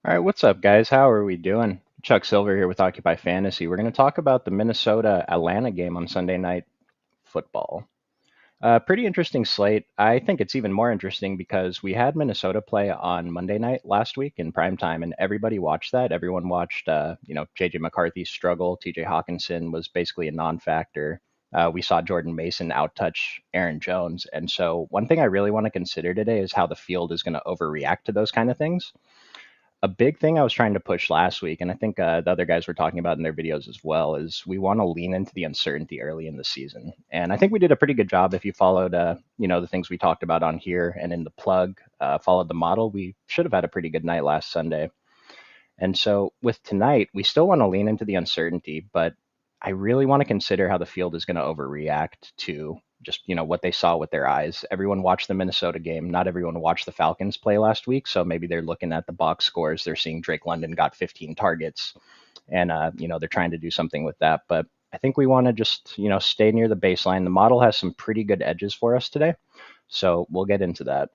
All right, what's up, guys? How are we doing? Chuck Silver here with Occupy Fantasy. We're going to talk about the Minnesota Atlanta game on Sunday Night Football. Pretty interesting slate. I think it's even more interesting because we had Minnesota play on Monday night last week in prime time, and everybody watched that. Everyone watched, JJ McCarthy struggle. TJ Hawkinson was basically a non-factor. We saw Jordan Mason outtouch Aaron Jones, and so one thing I really want to consider today is how the field is going to overreact to those kind of things. A big thing I was trying to push last week, and I think the other guys were talking about in their videos as well, is we want to lean into the uncertainty early in the season. And I think we did a pretty good job if you followed, the things we talked about on here and in the plug, followed the model. We should have had a pretty good night last Sunday. And so with tonight, we still want to lean into the uncertainty, but I really want to consider how the field is going to overreact to just what they saw with their eyes. Everyone watched the Minnesota game. Not everyone watched the Falcons play last week, so maybe they're looking at the box scores. They're seeing Drake London got 15 targets, and they're trying to do something with that. But I think we want to just stay near the baseline. The model has some pretty good edges for us today, so we'll get into that.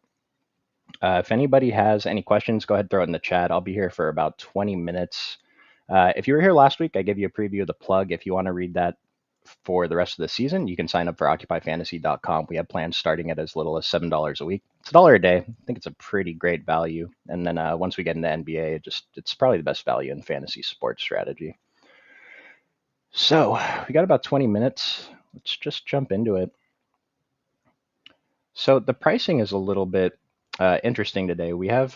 If anybody has any questions, go ahead and throw it in the chat. I'll be here for about 20 minutes. If you were here last week, I gave you a preview of the plug. If you want to read that for the rest of the season, you can sign up for occupyfantasy.com. We have plans starting at as little as $7 a week. It's $1 a day. I think it's a pretty great value. And then once we get into NBA, it's probably the best value in fantasy sports strategy. So we got about 20 minutes. Let's just jump into it. So the pricing is a little bit interesting today. We have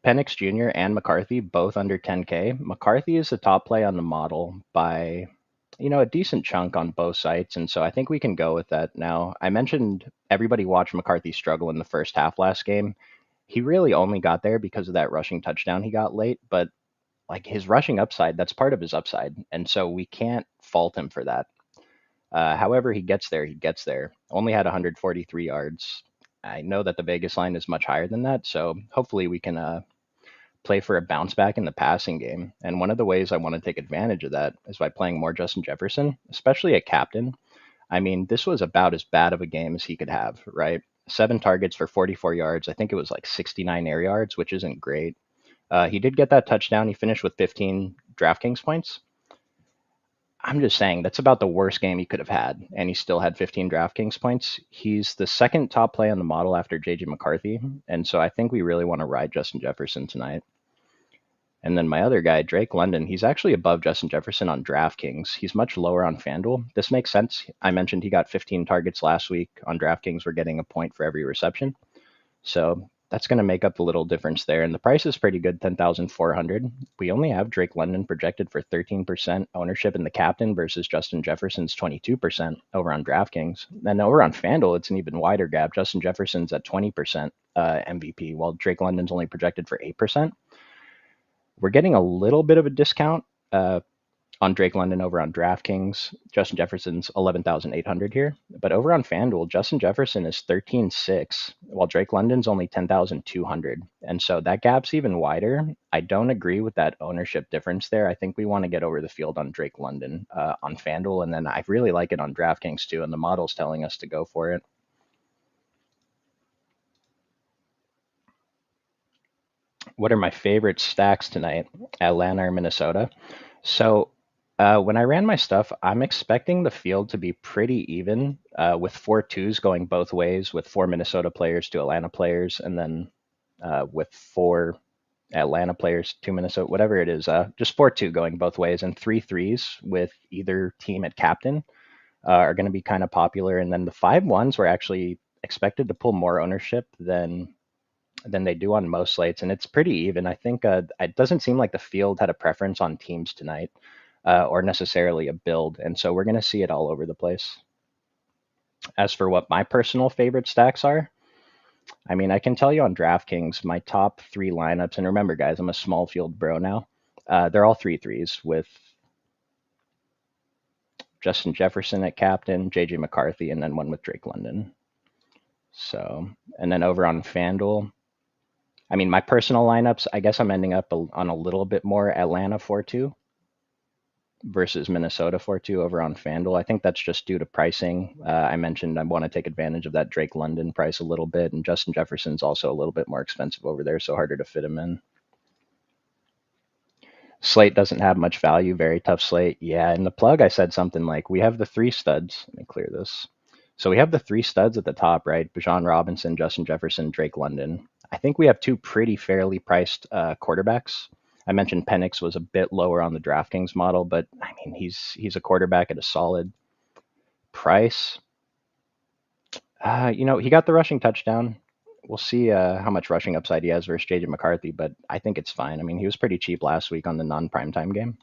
Penix Jr. and McCarthy both under 10K. McCarthy is the top play on the model by a decent chunk on both sites, and so I think we can go with that now. I mentioned everybody watched McCarthy struggle in the first half last game. He really only got there because of that rushing touchdown he got late, but like his rushing upside, that's part of his upside, and so we can't fault him for that. However, he gets there, he gets there. Only had 143 yards. I know that the Vegas line is much higher than that, so hopefully we can play for a bounce back in the passing game. And one of the ways I want to take advantage of that is by playing more Justin Jefferson, especially at captain. I mean, this was about as bad of a game as he could have, right? 7 targets for 44 yards. I think it was like 69 air yards, which isn't great. He did get that touchdown. He finished with 15 DraftKings points. I'm just saying that's about the worst game he could have had, and he still had 15 DraftKings points. He's the second top play on the model after JJ McCarthy, and so I think we really want to ride Justin Jefferson tonight. And then my other guy, Drake London, he's actually above Justin Jefferson on DraftKings. He's much lower on FanDuel. This makes sense. I mentioned he got 15 targets last week. On DraftKings, we're getting a point for every reception. So that's going to make up the little difference there. And the price is pretty good, 10,400. We only have Drake London projected for 13% ownership in the captain versus Justin Jefferson's 22% over on DraftKings. Then over on FanDuel, it's an even wider gap. Justin Jefferson's at 20% MVP, while Drake London's only projected for 8%. We're getting a little bit of a discount on Drake London over on DraftKings. Justin Jefferson's 11,800 here. But over on FanDuel, Justin Jefferson is 13,600, while Drake London's only 10,200. And so that gap's even wider. I don't agree with that ownership difference there. I think we want to get over the field on Drake London on FanDuel. And then I really like it on DraftKings too. And the model's telling us to go for it. What are my favorite stacks tonight? Atlanta or Minnesota? So when I ran my stuff, I'm expecting the field to be pretty even with 4 twos going both ways, with 4 Minnesota players, 2 Atlanta players, and then with 4 Atlanta players, 2 Minnesota, whatever it is, just 4-2 going both ways, and 3 threes with either team at captain are going to be kind of popular. And then the 5 1s were actually expected to pull more ownership than they do on most slates, and it's pretty even. I think it doesn't seem like the field had a preference on teams tonight or necessarily a build, and so we're going to see it all over the place. As for what my personal favorite stacks are, I mean, I can tell you on DraftKings, my top 3 lineups, and remember, guys, I'm a small field bro now. They're all 3 threes with Justin Jefferson at captain, JJ McCarthy, and then one with Drake London. So, and then over on FanDuel, I mean, my personal lineups, I guess I'm ending up on a little bit more Atlanta 4-2 versus Minnesota 4-2 over on FanDuel. I think that's just due to pricing. I mentioned I want to take advantage of that Drake London price a little bit, and Justin Jefferson's also a little bit more expensive over there, so harder to fit him in. Slate doesn't have much value, very tough slate. Yeah, in the plug, I said something like, we have the three studs. Let me clear this. So we have the three studs at the top, right? Bijan Robinson, Justin Jefferson, Drake London. I think we have two pretty fairly priced quarterbacks. I mentioned Penix was a bit lower on the DraftKings model, but I mean he's a quarterback at a solid price. He got the rushing touchdown. We'll see how much rushing upside he has versus JJ McCarthy, but I think it's fine. I mean, he was pretty cheap last week on the non-primetime game.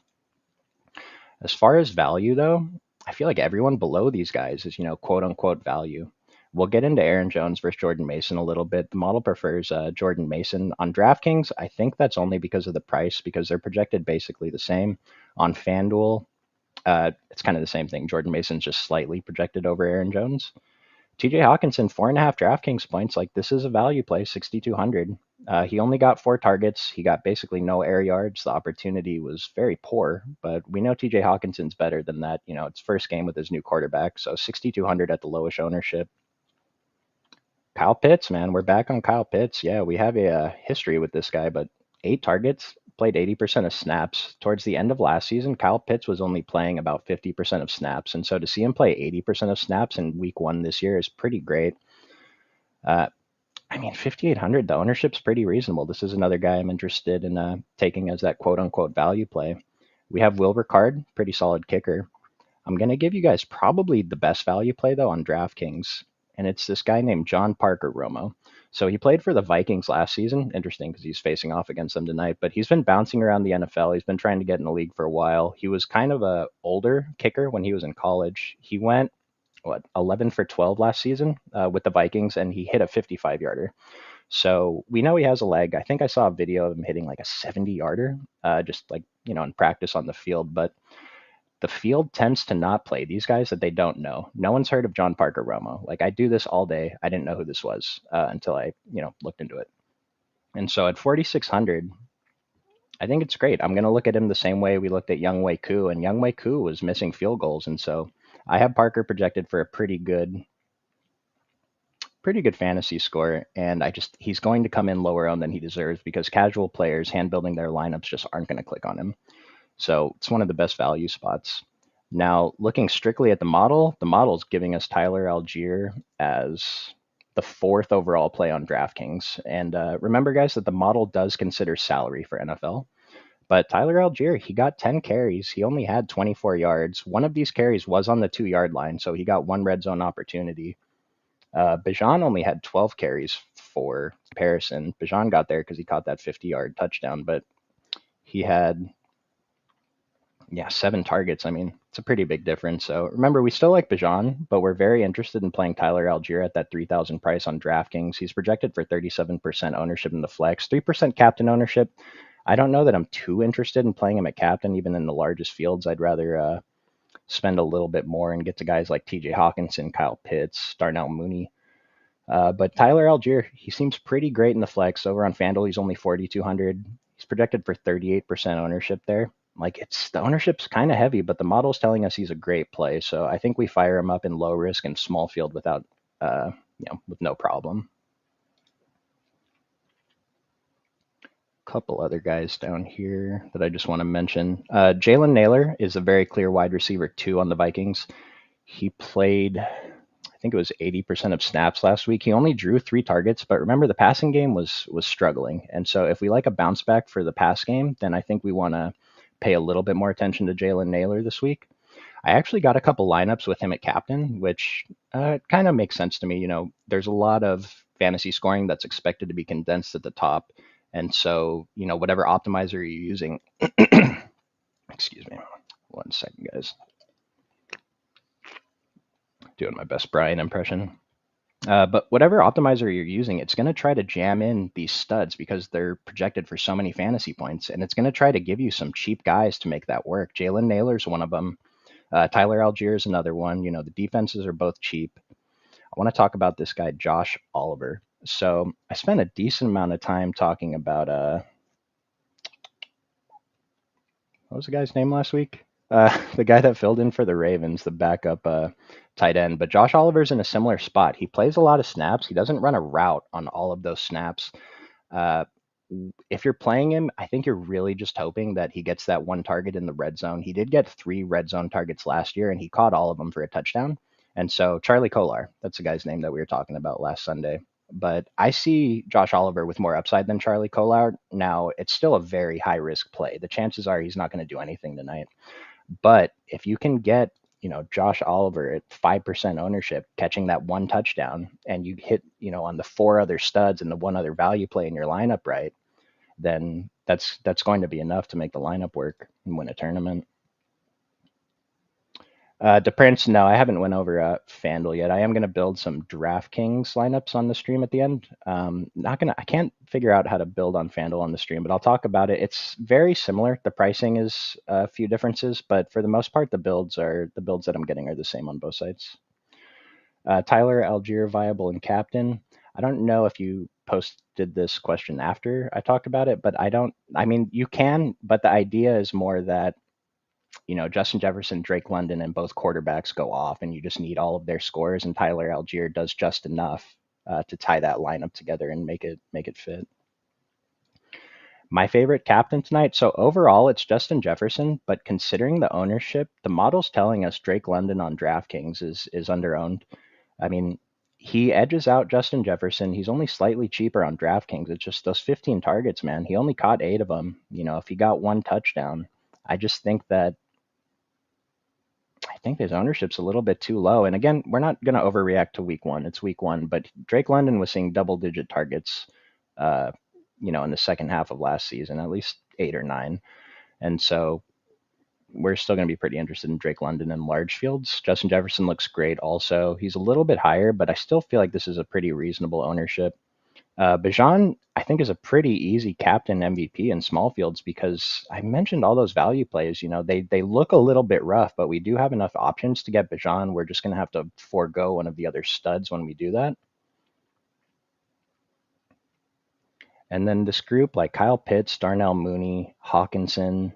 As far as value, though, I feel like everyone below these guys is, quote unquote value. We'll get into Aaron Jones versus Jordan Mason a little bit. The model prefers Jordan Mason. On DraftKings, I think that's only because of the price, because they're projected basically the same. On FanDuel, it's kind of the same thing. Jordan Mason's just slightly projected over Aaron Jones. TJ Hawkinson, 4.5 DraftKings points. Like, this is a value play, 6,200. He only got 4 targets. He got basically no air yards. The opportunity was very poor, but we know TJ Hawkinson's better than that. It's first game with his new quarterback, so 6,200 at the lowest ownership. Kyle Pitts, man, we're back on Kyle Pitts. Yeah, we have a history with this guy, but 8 targets, played 80% of snaps. Towards the end of last season, Kyle Pitts was only playing about 50% of snaps, and so to see him play 80% of snaps in week 1 this year is pretty great. I mean, 5,800, the ownership's pretty reasonable. This is another guy I'm interested in taking as that quote-unquote value play. We have Will Ricard, pretty solid kicker. I'm going to give you guys probably the best value play, though, on DraftKings, and it's this guy named John Parker Romo. So he played for the Vikings last season. Interesting because he's facing off against them tonight, but he's been bouncing around the NFL. He's been trying to get in the league for a while. He was kind of a older kicker when he was in college. He went 11 for 12 last season with the Vikings, and he hit a 55-yarder. So we know he has a leg. I think I saw a video of him hitting like a 70-yarder, just like, in practice on the field. But the field tends to not play these guys that they don't know. No one's heard of John Parker Romo. Like, I do this all day. I didn't know who this was until I, looked into it. And so at 4,600, I think it's great. I'm going to look at him the same way we looked at Younghoe Koo, and Younghoe Koo was missing field goals. And so I have Parker projected for a pretty good fantasy score, and he's going to come in lower owned than he deserves because casual players hand building their lineups just aren't going to click on him. So it's one of the best value spots. Now, looking strictly at the model's giving us Tyler Algier as the 4th overall play on DraftKings. And remember, guys, that the model does consider salary for NFL. But Tyler Algier, he got 10 carries. He only had 24 yards. One of these carries was on the 2-yard line, so he got one red zone opportunity. Bijan only had 12 carries for comparison. Bijan got there because he caught that 50-yard touchdown, but he had 7 targets. I mean, it's a pretty big difference. So remember, we still like Bijan, but we're very interested in playing Tyler Algier at that 3,000 price on DraftKings. He's projected for 37% ownership in the flex, 3% captain ownership. I don't know that I'm too interested in playing him at captain, even in the largest fields. I'd rather spend a little bit more and get to guys like TJ Hawkinson, Kyle Pitts, Darnell Mooney. But Tyler Algier, he seems pretty great in the flex. Over on FanDuel, he's only 4,200. He's projected for 38% ownership there. Like, the ownership's kind of heavy, but the model's telling us he's a great play. So I think we fire him up in low risk and small field with no problem. Couple other guys down here that I just want to mention. Jalen Nailor is a very clear wide receiver 2 on the Vikings. He played, I think it was 80% of snaps last week. He only drew 3 targets, but remember, the passing game was struggling. And so if we like a bounce back for the pass game, then I think we want to pay a little bit more attention to Jalen Nailor this week. I actually got a couple lineups with him at captain, which kind of makes sense to me. There's a lot of fantasy scoring that's expected to be condensed at the top. And so, whatever optimizer you're using, excuse me, 1 second, guys. Doing my best Brian impression. But whatever optimizer you're using, it's going to try to jam in these studs because they're projected for so many fantasy points. And it's going to try to give you some cheap guys to make that work. Jalen Nailor's one of them. Tyler Algier is another one. The defenses are both cheap. I want to talk about this guy, Josh Oliver. So I spent a decent amount of time talking about what was the guy's name last week? The guy that filled in for the Ravens, the backup tight end. But Josh Oliver's in a similar spot. He plays a lot of snaps. He doesn't run a route on all of those snaps. if you're playing him, I think you're really just hoping that he gets that one target in the red zone. He did get 3 red zone targets last year, and he caught all of them for a touchdown. And so Charlie Kolar, that's the guy's name that we were talking about last Sunday. But I see Josh Oliver with more upside than Charlie Kolar. Now, it's still a very high risk play. The chances are he's not going to do anything tonight. But if you can get, Josh Oliver at 5% ownership, catching that one touchdown, and you hit, on the 4 other studs and the one other value play in your lineup right, then that's going to be enough to make the lineup work and win a tournament. DePrince, no, I haven't went over FanDuel yet. I am going to build some DraftKings lineups on the stream at the end. I can't figure out how to build on FanDuel on the stream, but I'll talk about it. It's very similar. The pricing is a few differences, but for the most part, the builds that I'm getting are the same on both sites. Tyler Algier, viable and captain. I don't know if you posted this question after I talked about it, but you can, but the idea is more that Justin Jefferson, Drake London, and both quarterbacks go off, and you just need all of their scores, and Tyler Algier does just enough to tie that lineup together and make it fit. My favorite captain tonight. So overall, it's Justin Jefferson, but considering the ownership, the model's telling us Drake London on DraftKings is underowned. I mean, he edges out Justin Jefferson. He's only slightly cheaper on DraftKings. It's just those 15 targets, man. He only caught 8 of them. If he got 1 touchdown, I just think his ownership's a little bit too low. And again, we're not going to overreact to week 1. It's week 1, but Drake London was seeing double-digit targets, in the second half of last season, at least 8 or 9. And so we're still going to be pretty interested in Drake London in large fields. Justin Jefferson looks great also. He's a little bit higher, but I still feel like this is a pretty reasonable ownership. Bijan, I think, is a pretty easy captain MVP in small fields because I mentioned all those value plays. They look a little bit rough, but we do have enough options to get Bijan. We're just going to have to forego one of the other studs when we do that. And then this group, like Kyle Pitts, Darnell Mooney, Hawkinson.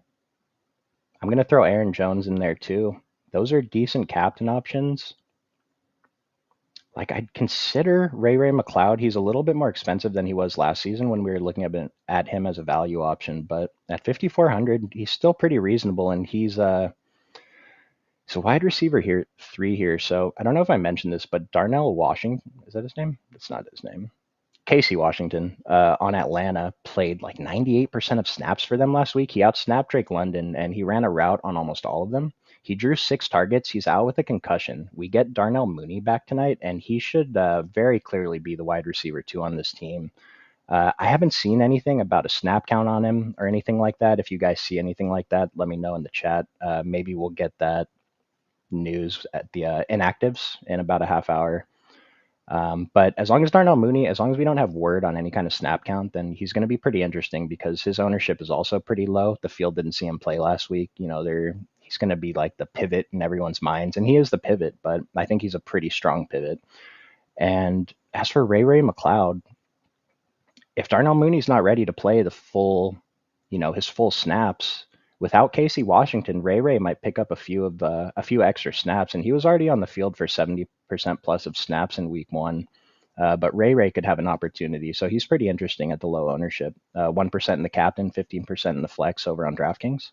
I'm going to throw Aaron Jones in there too. Those are decent captain options. Like, I'd consider Ray McLeod. He's a little bit more expensive than he was last season when we were looking at him as a value option. But at 5,400, he's still pretty reasonable, and he's a wide receiver 3 here. So I don't know if I mentioned this, but Darnell Washington, is that his name? That's not his name. Casey Washington on Atlanta played like 98% of snaps for them last week. He outsnapped Drake London, and he ran a route on almost all of them. He drew 6 targets. He's out with a concussion. We get Darnell Mooney back tonight, and he should very clearly be the wide receiver 2 on this team. I haven't seen anything about a snap count on him or anything like that. If you guys see anything like that, let me know in the chat. Maybe we'll get that news at the inactives in about a half hour. But as long as Darnell Mooney, as long as we don't have word on any kind of snap count, then he's going to be pretty interesting because his ownership is also pretty low. The field didn't see him play last week. He's going to be like the pivot in everyone's minds, and he is the pivot, but I think he's a pretty strong pivot. And as for Ray McLeod, if Darnell Mooney's not ready to play the full, his full snaps, without Casey Washington, Ray might pick up a few extra snaps, and he was already on the field for 70% plus of snaps in week 1. But Ray could have an opportunity, so he's pretty interesting at the low ownership. 1% in the captain, 15% in the flex over on DraftKings.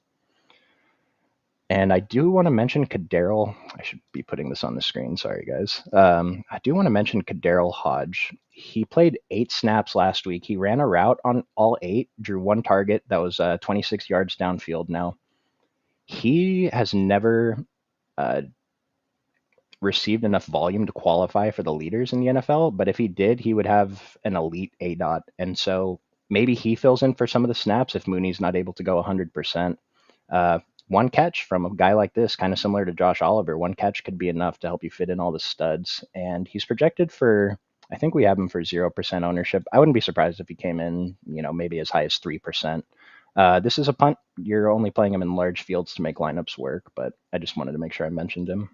And I do want to mention Kadarrell. I should be putting this on the screen. Sorry, guys. I do want to mention Kadarrell Hodge. He played 8 snaps last week. He ran a route on all 8, drew 1 target that was 26 yards downfield. Now, he has never received enough volume to qualify for the leaders in the NFL, but if he did, he would have an elite ADOT. And so maybe he fills in for some of the snaps if Mooney's not able to go 100%. 1 catch from a guy like this, kind of similar to Josh Oliver, 1 catch could be enough to help you fit in all the studs. And he's projected for, I think we have him for 0% ownership. I wouldn't be surprised if he came in, maybe as high as 3%. This is a punt. You're only playing him in large fields to make lineups work, but I just wanted to make sure I mentioned him.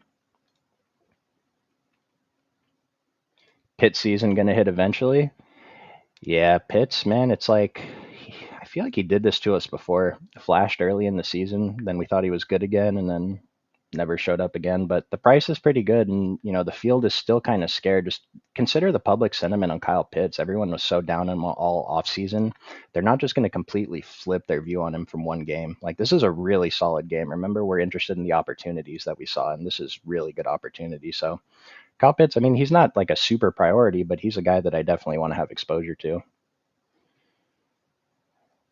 Pitt season going to hit eventually? Yeah, Pitts, man, it's like, I feel like he did this to us before. Flashed early in the season, then we thought he was good again, and then never showed up again. But the price is pretty good, and the field is still kind of scared. Just consider the public sentiment on Kyle Pitts. Everyone was so down on him all offseason. They're not just going to completely flip their view on him from one game. Like, this is a really solid game. Remember, we're interested in the opportunities that we saw, and this is really good opportunity. So Kyle Pitts, I mean, he's not like a super priority, but he's a guy that I definitely want to have exposure to.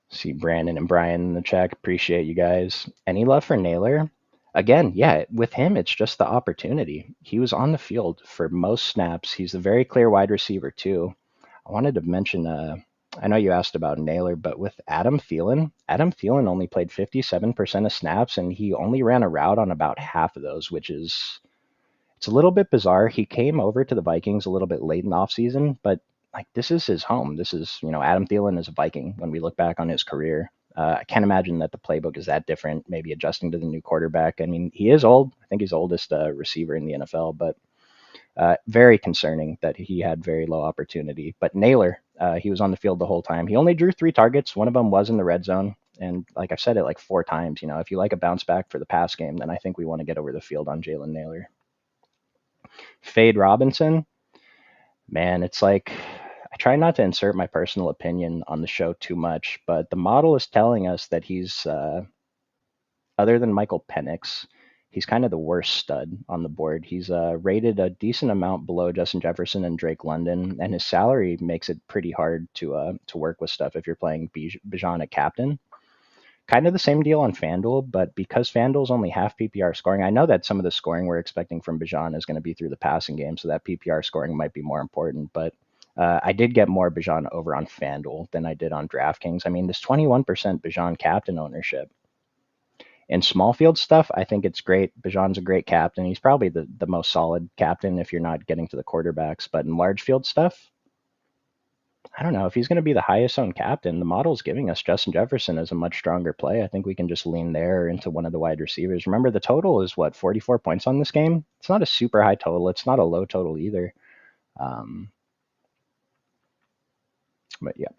See Brandon and Brian in the chat. Appreciate you guys. Any love for Naylor? Again, yeah, with him, it's just the opportunity. He was on the field for most snaps. He's a very clear wide receiver, too. I wanted to mention, I know you asked about Naylor, but with Adam Thielen only played 57% of snaps, and he only ran a route on about half of those, which is, it's a little bit bizarre. He came over to the Vikings a little bit late in the offseason, but like, this is his home. This is, Adam Thielen is a Viking when we look back on his career. I can't imagine that the playbook is that different, maybe adjusting to the new quarterback. I mean, he is old. I think he's the oldest receiver in the NFL, but very concerning that he had very low opportunity. But Naylor, he was on the field the whole time. He only drew 3 targets. One of them was in the red zone. And like I've said it like 4 times, if you like a bounce back for the pass game, then I think we want to get over the field on Jalen Naylor. Fade Robinson, man, it's like, I try not to insert my personal opinion on the show too much, but the model is telling us that he's, other than Michael Penix, he's kind of the worst stud on the board. He's rated a decent amount below Justin Jefferson and Drake London, and his salary makes it pretty hard to work with stuff if you're playing Bijan at captain. Kind of the same deal on FanDuel, but because FanDuel's only half PPR scoring, I know that some of the scoring we're expecting from Bijan is going to be through the passing game, so that PPR scoring might be more important. But I did get more Bijan over on FanDuel than I did on DraftKings. I mean, this 21% Bijan captain ownership. In small field stuff, I think it's great. Bijan's a great captain. He's probably the most solid captain if you're not getting to the quarterbacks. But in large field stuff, I don't know if he's going to be the highest owned captain. The model's giving us Justin Jefferson as a much stronger play. I think we can just lean there into one of the wide receivers. Remember, the total is what, 44 points on this game? It's not a super high total. It's not a low total either. But yeah.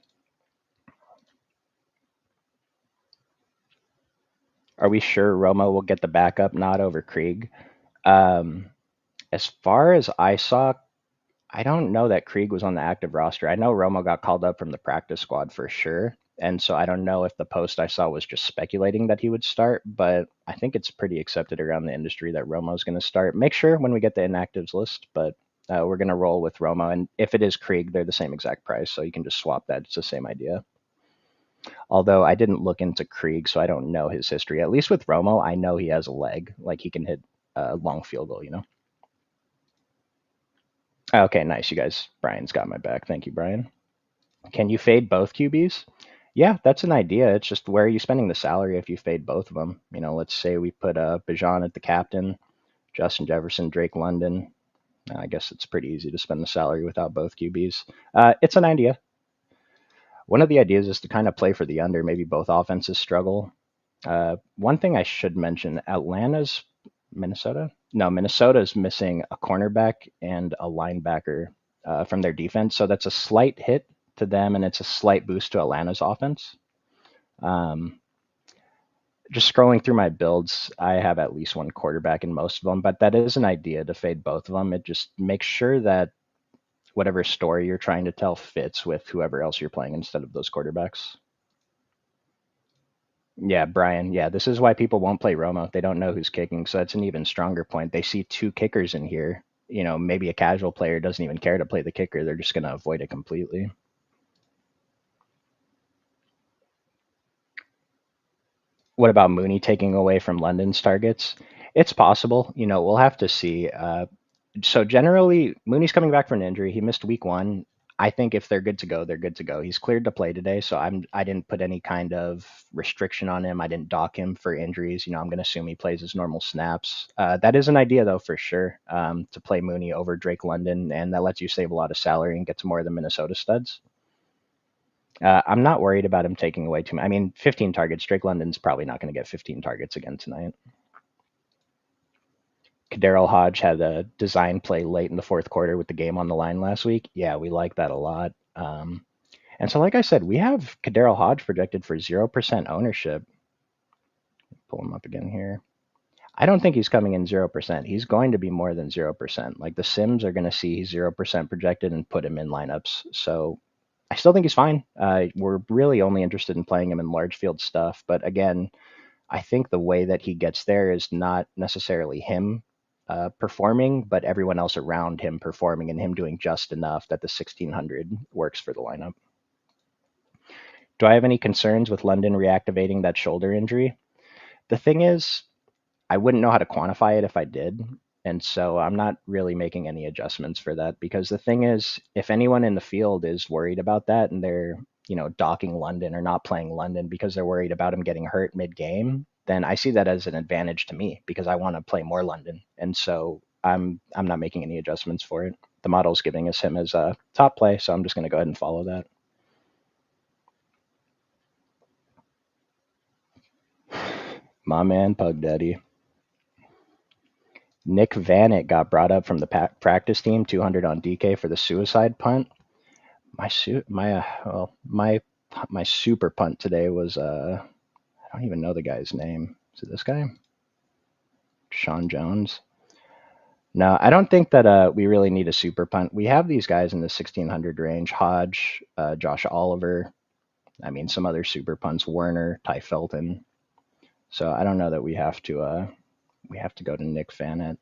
Are we sure Romo will get the backup nod over Krieg? As far as I saw, I don't know that Krieg was on the active roster. I know Romo got called up from the practice squad for sure. And so I don't know if the post I saw was just speculating that he would start, but I think it's pretty accepted around the industry that Romo's going to start. Make sure when we get the inactives list, but we're going to roll with Romo. And if it is Krieg, they're the same exact price, so you can just swap that. It's the same idea. Although I didn't look into Krieg, so I don't know his history. At least with Romo, I know he has a leg. Like, he can hit a long field goal. Okay, nice. You guys, Brian's got my back. Thank you, Brian. Can you fade both QBs? Yeah, that's an idea. It's just, where are you spending the salary if you fade both of them? Let's say we put Bijan at the captain, Justin Jefferson, Drake London. I guess it's pretty easy to spend the salary without both QBs. It's an idea. One of the ideas is to kind of play for the under. Maybe both offenses struggle. One thing I should mention, Minnesota's missing a cornerback and a linebacker from their defense. So that's a slight hit to them, and it's a slight boost to Atlanta's offense. Just scrolling through my builds, I have at least one quarterback in most of them, but that is an idea to fade both of them. It just makes sure that whatever story you're trying to tell fits with whoever else you're playing instead of those quarterbacks. Yeah, Brian. Yeah, this is why people won't play Romo. They don't know who's kicking, so that's an even stronger point. They see 2 kickers in here. Maybe a casual player doesn't even care to play the kicker. They're just going to avoid it completely. What about Mooney taking away from London's targets? It's possible. We'll have to see. So generally, Mooney's coming back from an injury. He missed week 1. I think if they're good to go, they're good to go. He's cleared to play today, so I didn't put any kind of restriction on him. I didn't dock him for injuries. I'm going to assume he plays his normal snaps. That is an idea, though, for sure, to play Mooney over Drake London, and that lets you save a lot of salary and get to more of the Minnesota studs. I'm not worried about him taking away too much. I mean, 15 targets. Drake London's probably not going to get 15 targets again tonight. Daryl Hodge had a design play late in the fourth quarter with the game on the line last week. Yeah, we like that a lot. And so, like I said, we have Daryl Hodge projected for 0% ownership. Pull him up again here. I don't think he's coming in 0%. He's going to be more than 0%. Like the Sims are going to see he's 0% projected and put him in lineups. So I still think he's fine. We're really only interested in playing him in large field stuff. But again, I think the way that he gets there is not necessarily him performing, but everyone else around him performing and him doing just enough that the 1600 works for the lineup. Do I have any concerns with London reactivating that shoulder injury? The thing is, I wouldn't know how to quantify it if I did. And so I'm not really making any adjustments for that because the thing is, if anyone in the field is worried about that and they're, docking London or not playing London because they're worried about him getting hurt mid-game, then I see that as an advantage to me because I want to play more London. And so I'm not making any adjustments for it. The model's giving us him as a top play, so I'm just going to go ahead and follow that. My man, Pug Daddy. Nick Vannett got brought up from the practice team, 200 on DK for the suicide punt. My super punt today was I don't even know the guy's name. Is it this guy? Sean Jones. No, I don't think that we really need a super punt. We have these guys in the 1600 range: Hodge, Josh Oliver. I mean, some other super punts: Werner, Ty Felton. So I don't know that we have to go to Nick Vannett.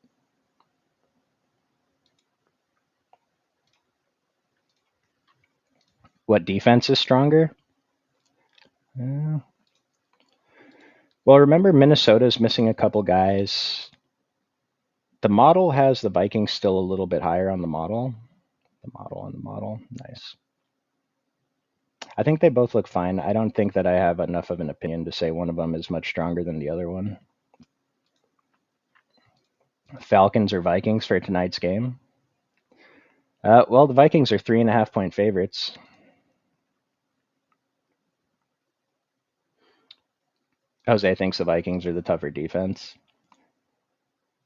What defense is stronger? Well, remember Minnesota's missing a couple guys. The model has the Vikings still a little bit higher on the model. The model. Nice. I think they both look fine. I don't think that I have enough of an opinion to say one of them is much stronger than the other one. Falcons or Vikings for tonight's game? Well, the Vikings are 3.5-point favorites. Jose thinks the Vikings are the tougher defense.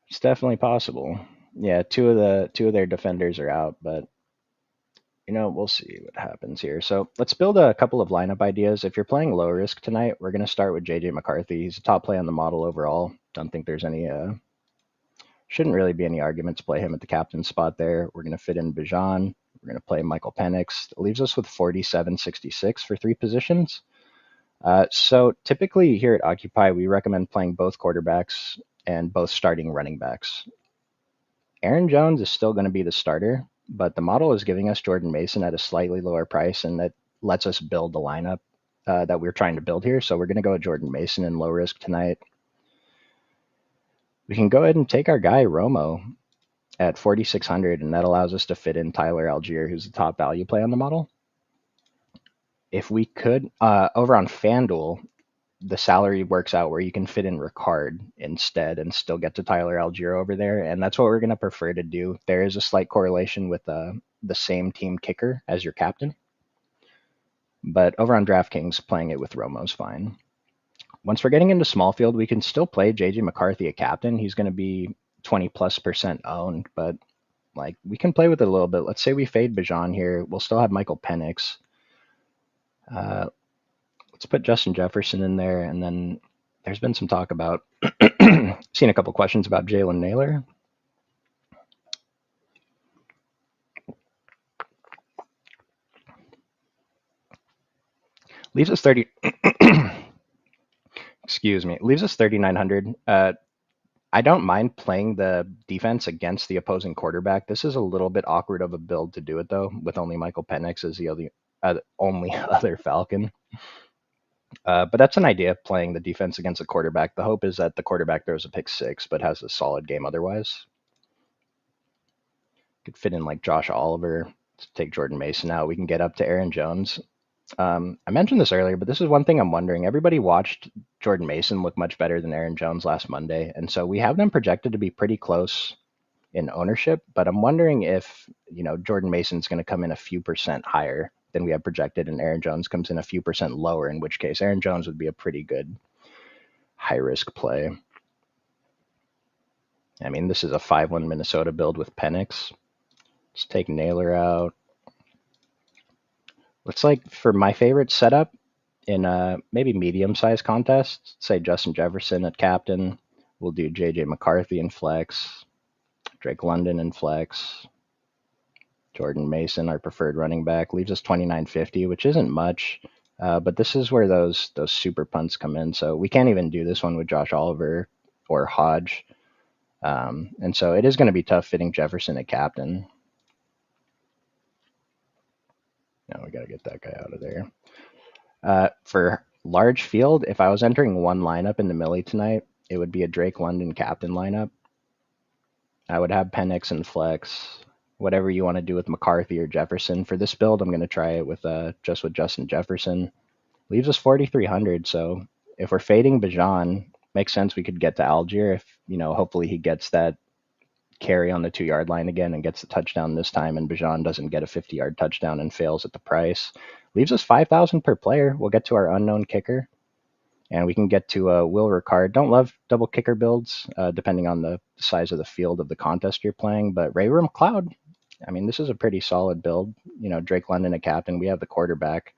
It's definitely possible. Yeah, two of their defenders are out, but we'll see what happens here. So let's build a couple of lineup ideas. If you're playing low risk tonight, we're going to start with JJ McCarthy. He's a top play on the model overall. Don't think there's any shouldn't really be any argument to play him at the captain spot there. We're going to fit in Bijan. We're going to play Michael Penix. It leaves us with 47.66 for three positions. So typically here at Occupy, we recommend playing both quarterbacks and both starting running backs. Aaron Jones is still going to be the starter, but the model is giving us Jordan Mason at a slightly lower price, and that lets us build the lineup that we're trying to build here. So we're going to go with Jordan Mason in low risk tonight. We can go ahead and take our guy Romo at 4,600, and that allows us to fit in Tyler Algier, who's the top value play on the model. If we could, over on FanDuel, the salary works out where you can fit in Ricard instead and still get to Tyler Algier over there, and that's what we're going to prefer to do. There is a slight correlation with the same team kicker as your captain, but over on DraftKings, playing it with Romo is fine. Once we're getting into small field, we can still play JJ McCarthy a captain. He's going to be 20+% owned, but like we can play with it a little bit. Let's say we fade Bijan here. We'll still have Michael Penix. Let's put Justin Jefferson in there, and then there's been some talk about seen a couple questions about Jalen Naylor. Leaves us 30. Excuse me. Leaves us 3,900. I don't mind playing the defense against the opposing quarterback. This is a little bit awkward of a build to do it, though, with only Michael Penix as the only other Falcon. But that's an idea, playing the defense against a quarterback. The hope is that the quarterback throws a pick six, but has a solid game otherwise. Could fit in like Josh Oliver, take Jordan Mason out. We can get up to Aaron Jones. I mentioned this earlier, but this is one thing I'm wondering. Everybody watched Jordan Mason look much better than Aaron Jones last Monday, and so we have them projected to be pretty close in ownership, but I'm wondering if, Jordan Mason's going to come in a few percent higher than we have projected, and Aaron Jones comes in a few percent lower, in which case Aaron Jones would be a pretty good high-risk play. I mean, this is a 5-1 Minnesota build with Penix. Let's take Naylor out. Looks like for my favorite setup in a maybe medium-sized contest, say Justin Jefferson at captain, We'll do JJ McCarthy in flex, Drake London in flex, Jordan Mason, our preferred running back, leaves us 2950, which isn't much. But this is where those super punts come in. So we can't even do this one with Josh Oliver or Hodge. And so it is going to be tough fitting Jefferson at captain. No, we got to get that guy out of there. For large field, if I was entering one lineup in the Millie tonight, it would be a Drake London captain lineup. I would have Penix and flex. Whatever you want to do with McCarthy or Jefferson. For this build, I'm going to try it with just with Justin Jefferson. Leaves us 4,300. So if we're fading Bijan, makes sense. We could get to Algier if, hopefully he gets that carry on the 2-yard line again and gets the touchdown this time, and Bijan doesn't get a 50-yard touchdown and fails at the price. Leaves us 5,000 per player. We'll get to our unknown kicker, and we can get to Will Ricard. Don't love double kicker builds, depending on the size of the field of the contest you're playing, but Ray McLeod, I mean, this is a pretty solid build. Drake London a captain. We have the quarterback.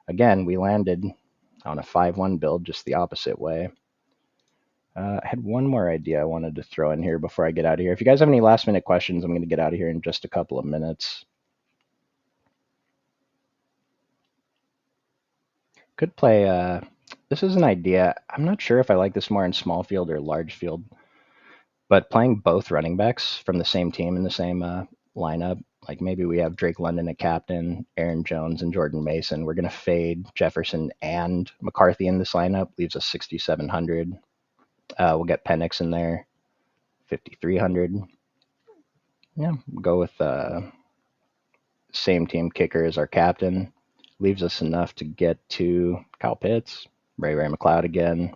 Again, we landed on a 5-1 build just the opposite way. I had one more idea I wanted to throw in here before I get out of here. If you guys have any last minute questions, I'm going to get out of here in just a couple of minutes. Could play, this is an idea. I'm not sure if I like this more in small field or large field, but playing both running backs from the same team in the same lineup. Like maybe we have Drake London at captain, Aaron Jones and Jordan Mason. We're going to fade Jefferson and McCarthy in this lineup. Leaves us 6,700. We'll get Penix in there, 5,300. Yeah, we'll go with same team kicker as our captain. Leaves us enough to get to Kyle Pitts, Ray McLeod again.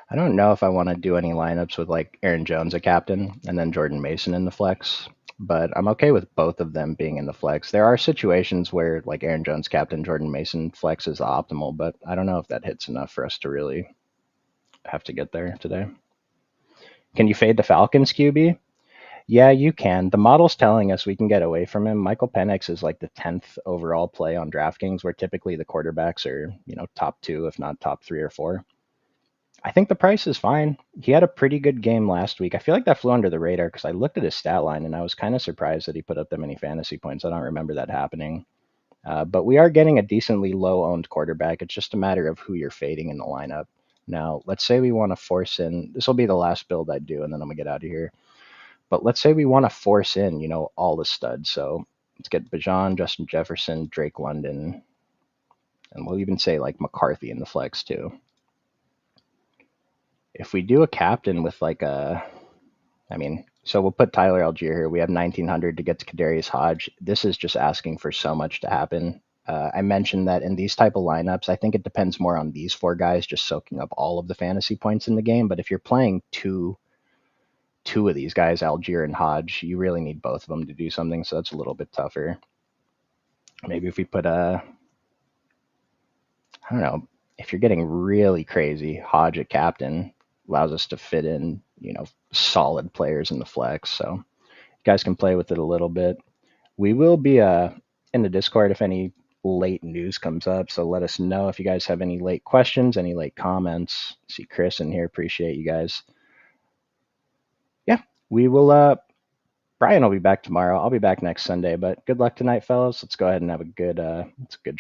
I don't know if I want to do any lineups with like Aaron Jones a captain and then Jordan Mason in the flex, but I'm okay with both of them being in the flex. There are situations where like Aaron Jones captain, Jordan Mason flex is optimal, but I don't know if that hits enough for us to really have to get there today. Can you fade the Falcons QB? Yeah, you can. The model's telling us we can get away from him. Michael Penix is like the 10th overall play on DraftKings, where typically the quarterbacks are, top 2, if not top 3 or 4. I think the price is fine. He had a pretty good game last week. I feel like that flew under the radar because I looked at his stat line and I was kind of surprised that he put up that many fantasy points. I don't remember that happening. But we are getting a decently low-owned quarterback. It's just a matter of who you're fading in the lineup. Now, let's say we want to force in, this will be the last build I do, and then I'm going to get out of here. But let's say we want to force in, all the studs. So let's get Bijan, Justin Jefferson, Drake London, and we'll even say like McCarthy in the flex too. If we do a captain with like so we'll put Tyler Algier here. We have 1,900 to get to Kadarius Hodge. This is just asking for so much to happen. I mentioned that in these type of lineups, I think it depends more on these 4 guys just soaking up all of the fantasy points in the game. But if you're playing two of these guys, Algier and Hodge, you really need both of them to do something. So that's a little bit tougher. Maybe if we put I don't know, if you're getting really crazy, Hodge at captain allows us to fit in, solid players in the flex. So you guys can play with it a little bit. We will be in the Discord if any late news comes up. So let us know if you guys have any late questions, any late comments. See Chris in here. Appreciate you guys. Yeah, we will. Brian will be back tomorrow. I'll be back next Sunday. But good luck tonight, fellas. Let's go ahead and have a good